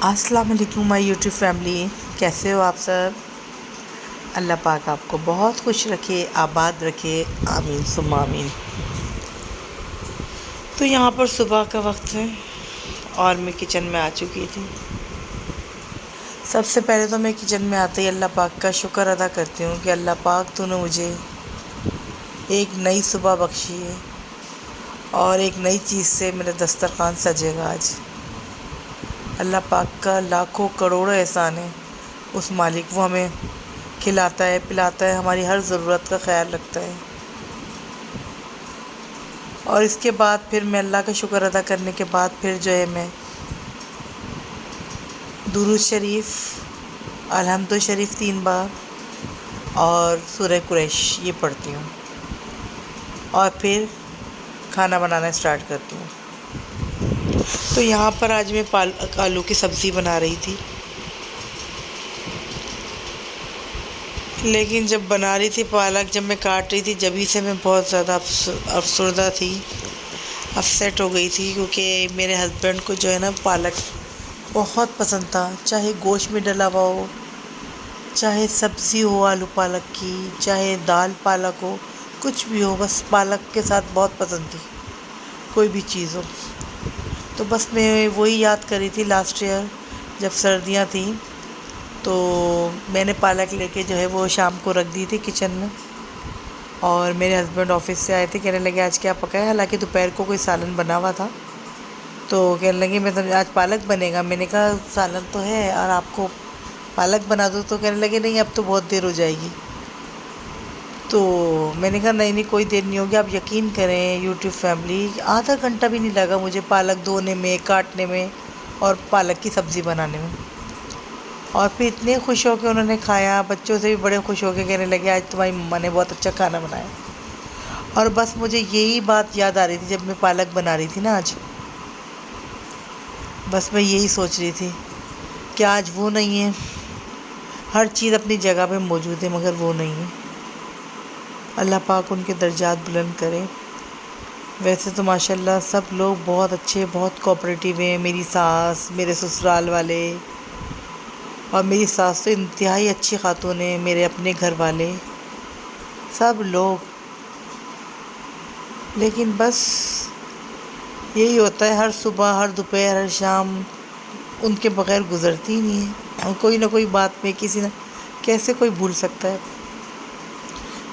السلام علیکم مائی YouTube family, کیسے ہو آپ سب؟ اللہ پاک آپ کو بہت خوش رکھے، آباد رکھے، آمین ثم آمین۔ تو یہاں پر صبح کا وقت ہے اور میں کچن میں آ چکی تھی۔ سب سے پہلے تو میں کچن میں آتے ہی اللہ پاک کا شکر ادا کرتی ہوں کہ اللہ پاک تو نے مجھے ایک نئی صبح بخشی ہے اور ایک نئی چیز سے میرا دسترخوان سجے گا آج۔ اللہ پاک کا لاکھوں کروڑوں احسان ہے، اس مالک وہ ہمیں کھلاتا ہے، پلاتا ہے، ہماری ہر ضرورت کا خیال رکھتا ہے۔ اور اس کے بعد پھر میں اللہ کا شکر ادا کرنے کے بعد پھر جو ہے میں درود شریف، الحمد شریف 3 بار اور سورہ قریش یہ پڑھتی ہوں اور پھر کھانا بنانا اسٹارٹ کرتی ہوں۔ تو یہاں پر آج میں آلو کی سبزی بنا رہی تھی، لیکن جب بنا رہی تھی پالک، جب میں کاٹ رہی تھی جبھی سے میں بہت زیادہ افسردہ تھی، اپسیٹ ہو گئی تھی، کیونکہ میرے ہسبینڈ کو جو ہے نا پالک بہت پسند تھا، چاہے گوشت میں ڈلا ہوا ہو، چاہے سبزی ہو آلو پالک کی، چاہے دال پالک ہو، کچھ بھی ہو، بس پالک کے ساتھ بہت پسند تھی کوئی بھی چیز ہو۔ تو بس میں وہی یاد کری تھی لاسٹ ایئر جب سردیاں تھیں تو میں نے پالک لے کے جو ہے وہ شام کو رکھ دی تھی کچن میں، اور میرے ہسبینڈ آفس سے آئے تھے، کہنے لگے آج کیا پکا ہے، حالانکہ دوپہر کو کوئی سالن بنا ہوا تھا، تو کہنے لگے میں آج پالک بنے گا۔ میں نے کہا سالن تو ہے اور آپ کو پالک بنا دو، تو کہنے لگے نہیں اب تو بہت دیر ہو جائے گی۔ تو میں نے کہا نہیں کوئی دیر نہیں ہوگی، آپ یقین کریں یوٹیوب فیملی، آدھا گھنٹہ بھی نہیں لگا مجھے پالک دھونے میں، کاٹنے میں اور پالک کی سبزی بنانے میں۔ اور پھر اتنے خوش ہو کے انہوں نے کھایا، بچوں سے بھی بڑے خوش ہو کے کہنے لگے آج تمہاری مما نے بہت اچھا کھانا بنایا۔ اور بس مجھے یہی بات یاد آ رہی تھی جب میں پالک بنا رہی تھی نا آج، بس میں یہی سوچ رہی تھی کہ آج وہ نہیں ہے، ہر چیز اپنی جگہ پہ موجود ہے مگر وہ نہیں ہے۔ اللہ پاک ان کے درجات بلند کرے۔ ویسے تو ماشاءاللہ سب لوگ بہت اچھے، بہت کوآپریٹیو ہیں، میری ساس، میرے سسرال والے، اور میری ساس تو انتہائی اچھی خاتون ہے، میرے اپنے گھر والے سب لوگ، لیکن بس یہی ہوتا ہے، ہر صبح، ہر دوپہر، ہر شام ان کے بغیر گزرتی ہی نہیں ہے، اور کوئی نہ کوئی بات میں کسی نہ کیسے کوئی بھول سکتا ہے۔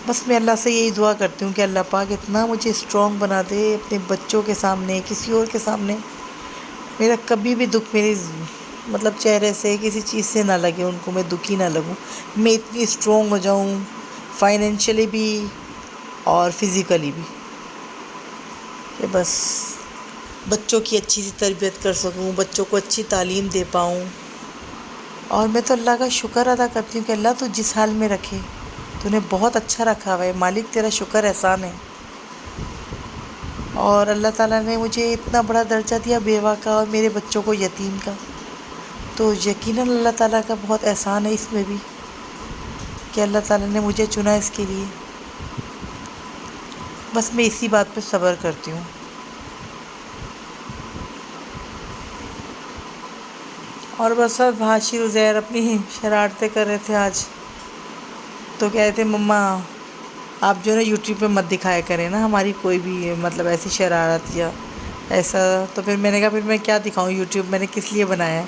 بس میں اللہ سے یہی دعا کرتی ہوں کہ اللہ پاک اتنا مجھے اسٹرانگ بنا دے اپنے بچوں کے سامنے، کسی اور کے سامنے، میرا کبھی بھی دکھ میری چہرے سے کسی چیز سے نہ لگے، ان کو میں دکھی نہ لگوں، میں اتنی اسٹرانگ ہو جاؤں فائنینشلی بھی اور فزیکلی بھی، کہ بس بچوں کی اچھی سی تربیت کر سکوں، بچوں کو اچھی تعلیم دے پاؤں۔ اور میں تو اللہ کا شکر ادا کرتی ہوں کہ اللہ تو جس حال میں رکھے، تو نے بہت اچھا رکھا ہوا ہے، مالک تیرا شکر احسان ہے۔ اور اللہ تعالیٰ نے مجھے اتنا بڑا درجہ دیا بیوہ کا اور میرے بچوں کو یتیم کا، تو یقیناً اللہ تعالیٰ کا بہت احسان ہے اس میں بھی کہ اللہ تعالیٰ نے مجھے چنا اس کے لیے۔ بس میں اسی بات پہ صبر کرتی ہوں۔ اور بس اب حاشر عزیر اپنی شرارتیں کر رہے تھے آج، تو کہہ رہے تھے مما آپ جو ہے نا یوٹیوب پہ مت دکھایا کریں نا ہماری کوئی بھی ایسی شرارت یا ایسا، تو پھر میں نے کہا پھر میں کیا دکھاؤں یوٹیوب میں نے کس لیے بنایا ہے؟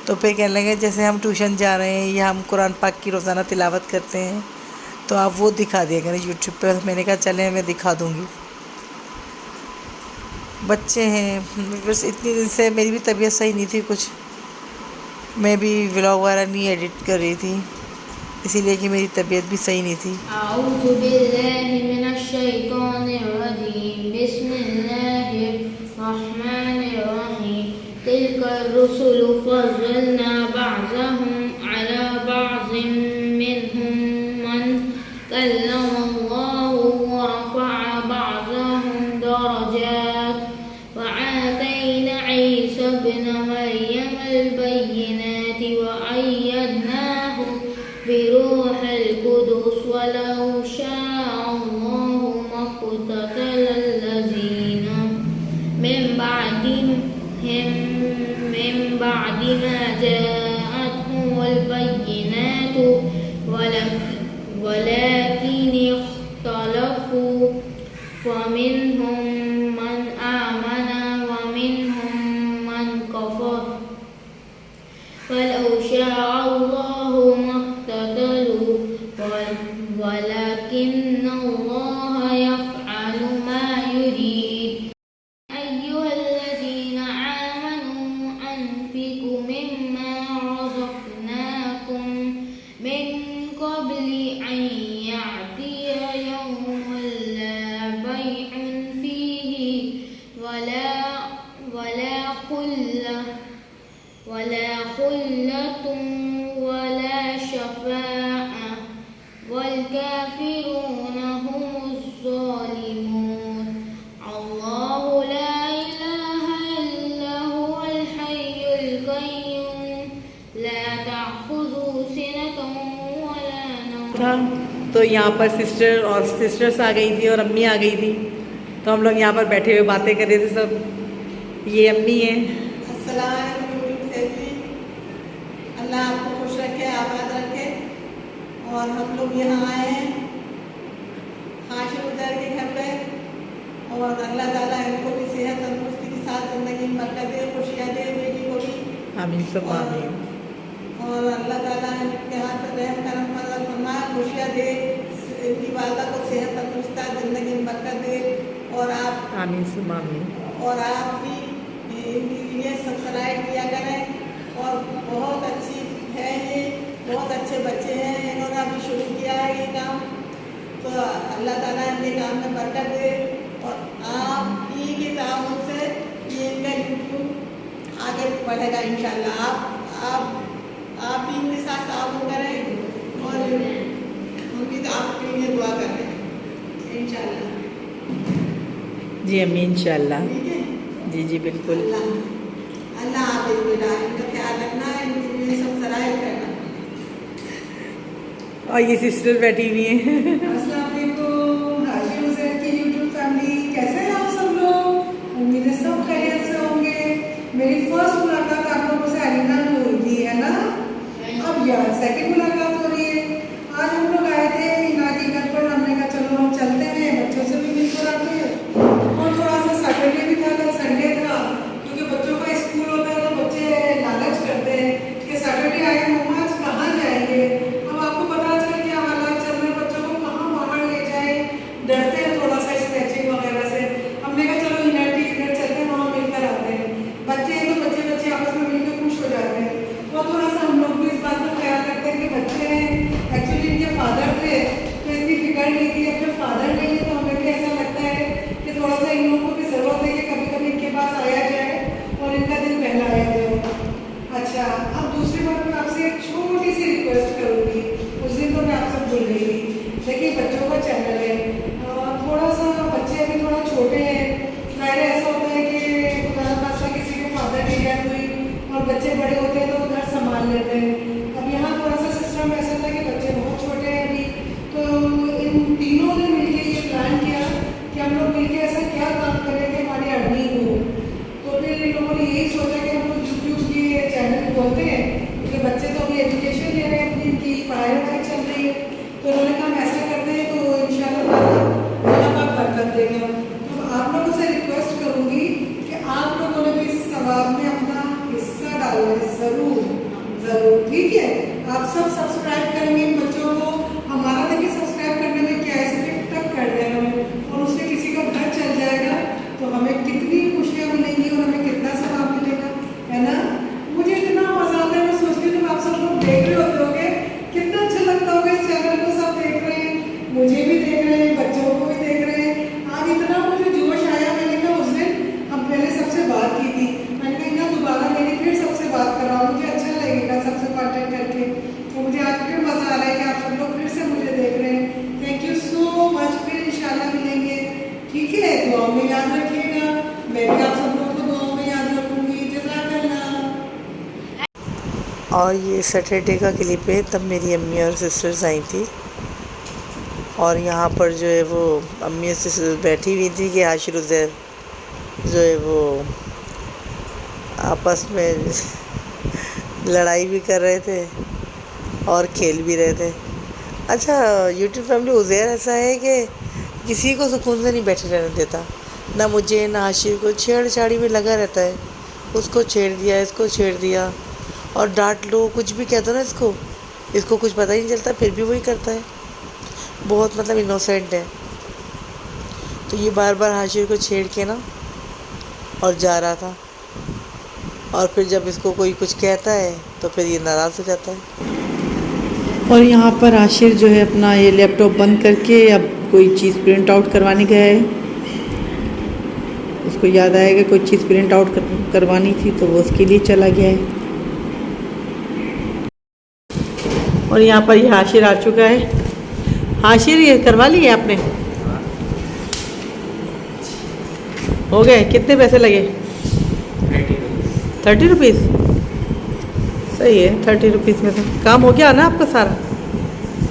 تو پھر کہنے لگے جیسے ہم ٹیوشن جا رہے ہیں یا ہم قرآن پاک کی روزانہ تلاوت کرتے ہیں تو آپ وہ دکھا دیا کریں یوٹیوب پہ۔ میں نے کہا چلیں میں دکھا دوں گی، بچے ہیں بس، اتنی دن سے میری بھی طبیعت صحیح نہیں تھی، کچھ میں بھی ولاگ وغیرہ نہیں ایڈٹ کر رہی تھی، اسی لیے کہ میری طبیعت بھی صحیح نہیں تھی۔ اعوذ باللہ من الشیطان الرجیم، بسم اللہ الرحمن الرحیم، تلک الرسل فضلنا بعضهم على بعض منهم من کلم اللہ ورفع بعضهم درجات وآتینا عیسی ابن مریم البینات وأیدناه بروح القدس ولو شاء الله ما اقتتل الذين من بعدهم من بعد بعد ما جاءتهم البينات ولكن اختلفوا فمنهم من آمن ومنهم من كفر ولو شاء الله ما اقتتلوا ولكن الله يفعل ما يريد أيها الذين آمنوا أنفقوا مما رزقناكم من قبل أن يأتي يوم لا بيع فيه ولا خلة ولا شفاعة والكافرون هم الظالمون الله لا إله إلا هو الحي القيوم لا تأخذه سنة ولا نوم تھا تو یہاں پر سسٹرس آ گئی تھی اور امی آ گئی تھی، تو ہم لوگ یہاں پر بیٹھے ہوئے باتیں کر رہے تھے سب. یہ امی ہیں. السلام علیکم یوٹیوب فیملی، اللہ آپ کو خوش رکھے، آباد رکھے. اور ہم لوگ یہاں آئے ہیں ہاشم ادھر کے گھر پہ، اور اللہ تعالیٰ ان کو بھی صحت تندرستی کے ساتھ زندگی میں برکت دے، خوشیاں دے، بیٹی کو بھی. آمین سب آمین. اور اللہ تعالیٰ ان کے ہاتھ پہ رحم کرم فرمائے، خوشیاں دے، ان کی والدہ کو صحت تندرستی زندگی میں برکت دے. اور آپ آمین سب آمین. اور آپ بھی ان کے لیے سبسکرائب کیا کریں. اور بہت اچھی ہے، یہ بہت اچھے بچے ہیں، انہوں نے ابھی شروع کیا ہے یہ کام. تو اللہ تعالیٰ ان کے کام میں برکت دے. اور آپ ہی کے تعاون سے یہ ان کا یوٹیوب آگے بڑھے گا انشاءاللہ. آپ بھی ان کے ساتھ تعاون کریں، اور ہم بھی آپ کے لیے دعا کریں انشاءاللہ. جی امی انشاءاللہ. ٹھیک ہے. جی جی بالکل. اللہ حافظ بیٹا، ان کا خیال رکھنا، ان کے لیے سبسکرائب کرنا. اور یہ سسٹر بیٹھی ہوئی ہیں. السلام علیکم ہاشم حسین کی یوٹیوب فیملی، کیسے ہیں آپ سب لوگ؟ امید ہے سب خیریت سے ہوں گے. میری فرسٹ ملاقات آپ لوگوں سے علینا میں ہوئی تھی، ہے نا؟ اب یار سیکنڈ ملاقات ہو رہی ہے. آج ہم لوگ آئے تھے اینا کی گھر پر، ہم نے کہا چلو ہم چلتے ہیں، بچوں سے بھی مل کر آتے ہیں. اور تھوڑا سا سیٹرڈے بھی تھا، کل سنڈے تھا، کیونکہ بچوں کا اسکول ہوتا ہے تو بچے لالچ کرتے ہیں کہ سیٹرڈے آئے مما آج کہاں جائیں گے. اب آپ کو پتا چل کیا حالات چل رہے ہیں، بچوں کو کہاں باہر لے جائیں، ڈرتے ہیں تھوڑا سا اسکریچنگ وغیرہ سے. ہم نے کہا چلو یونائٹی ادھر چلتے ہیں، وہاں مل کر آتے ہیں. بچے ہیں تو بچے آپس میں مل کے خوش ہو جاتے ہیں. اور تھوڑا سا ہم لوگ بھی اس بات کا خیال رکھتے ہیں کہ بچے ہیں، ایکچولی ان کے فادر تھے تو اتنی فکر نہیں تھی. اب جب فادر نہیں ہے تو ہمیں بھی ایسا لگتا ہے کہ تھوڑا سا ان لوگوں کو بھی ضرورت ہے کہ کبھی کبھی ان کے پاس آیا جائے اور ان کا دل بہلایا جائے. اچھا، اب دوسری بات میں آپ سے ایک چھوٹی سی ریکویسٹ کروں گی. اس دن تو میں آپ سے بھول گئی تھی. دیکھیے بچوں کا چینل ہے، تھوڑا سا بچے ابھی تھوڑا چھوٹے ہیں. ظاہر ایسا ہوتا ہے کہ خدا نخواستہ کسی کے فادر کی ڈیتھ ہوئی اور بچے بڑے ہوتے ہیں تو وہ گھر سنبھال لیتے ہیں. اب یہاں تھوڑا سا سسٹم ایسا تھا کہ بچے بہت چھوٹے ہیں ابھی، تو ان تینوں نے مل کے یہ پلان کیا کہ ہم لوگ مل کے ایسا کیا کام کریں کہ ہماری ارننگ ہو. تو پھر ان لوگوں نے یہی سوچا کہ ہم لوگ یوٹیوب کی چینل کھولتے ہیں، کیونکہ بچے تو ابھی ایجوکیشن لے رہے ہیں، ان کی پڑھائی وڑھائی چل رہی ہے. تو انہوں نے کہا ہم ایسا کرتے ہیں تو انشاءاللہ اللہ پاک برکت دے گا. تو آپ لوگوں سے ریکویسٹ کروں گی کہ آپ لوگوں نے بھی اس ثواب میں اپنا حصہ ڈالنا ہے، ضرور ضرور. ٹھیک ہے، آپ سب سبسکرائب کریں گے ان بچوں کو. ہمارا دیکھیے سبسکرائب کرنے میں کیا ہے، صرف ٹک کر دینا اور اس سے کسی کا گھر چل جائے گا تو ہمیں کتنی خوشیاں ملیں گی اور ہمیں کتنا ثواب ملے گا، ہے نا؟ مجھے اتنا مزہ آتا ہے، میں سوچتی ہوں جب آپ سب لوگ دیکھ رہے ہوتے ہو گے کتنا اچھا لگتا ہوگا. اس چینل کو سب دیکھ رہے ہیں، مجھے بھی دیکھ رہے ہیں، بچوں کو بھی دیکھ رہے ہیں. آج اتنا مجھے جوش آیا، میں نے کہا اس دن ہم پہلے سب سے بات کی تھی، میں نے کہا نا دوبارہ میری پھر سب سے بات کراؤ، مجھے اچھا لگے گا سب سے کانٹیکٹ کر کے. تو مجھے آج پھر مزہ آ رہا ہے کہ آپ سب لوگ پھر سے مجھے دیکھ رہے ہیں. تھینک یو سو مچ. پھر انشاءاللہ ملیں گے، ٹھیک ہے؟ دعاؤں میں یاد رکھیے گا. میں بھی آپ سب لوگوں کو دعاؤں میں یاد رکھوں گی. جزاک اللہ. اور یہ سیٹرڈے کا کلپ ہے، تب میری امی اور سسٹرز آئی تھی. اور یہاں پر جو ہے وہ امی اور سسٹرز بیٹھی ہوئی تھی کہ عاشر عزیر جو ہے وہ آپس میں لڑائی بھی کر رہے تھے اور کھیل بھی رہے تھے. اچھا یوٹیوب فیملی عزیر ایسا ہے کہ کسی کو سکون سے نہیں بیٹھے رہنے دیتا، نہ مجھے نہ حاشر کو، چھیڑ چھاڑی میں لگا رہتا ہے. اس کو چھیڑ دیا، اس کو چھیڑ دیا، اور ڈانٹ لو کچھ بھی کہہ دو نا اس کو کچھ پتہ ہی نہیں چلتا، پھر بھی وہی کرتا ہے. بہت مطلب انوسینٹ ہے. تو یہ بار بار حاشر کو چھیڑ کے نا اور جا رہا تھا، اور پھر جب اس کو کوئی کچھ کہتا ہے تو پھر یہ ناراض ہو جاتا ہے. اور یہاں پر عاشر جو ہے اپنا یہ لیپ ٹاپ بند کر کے اب کوئی چیز پرنٹ آؤٹ کروانے گیا ہے. اس کو یاد آئے کہ کوئی چیز پرنٹ آؤٹ کروانی تھی تو وہ اس کے لیے چلا گیا ہے. اور یہاں پر یہ حاشر آ چکا ہے. حاشر یہ کروا لیے آپ نے؟ ہو گئے؟ کتنے پیسے لگے؟ 30 روپیز. صحیح ہے، 30 روپیز میں تو کام ہو گیا نا آپ کا سارا؟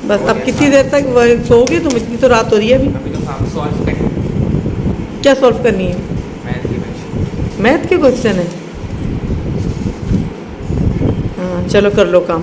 بس اب کتنی دیر تک سو گے تم؟ اتنی تو رات ہو رہی ہے ابھی. ابھی تو کام سالو کریں، کیا سولو کرنی ہے؟ میتھ کے کوشچن ہے. ہاں چلو کر لو کام.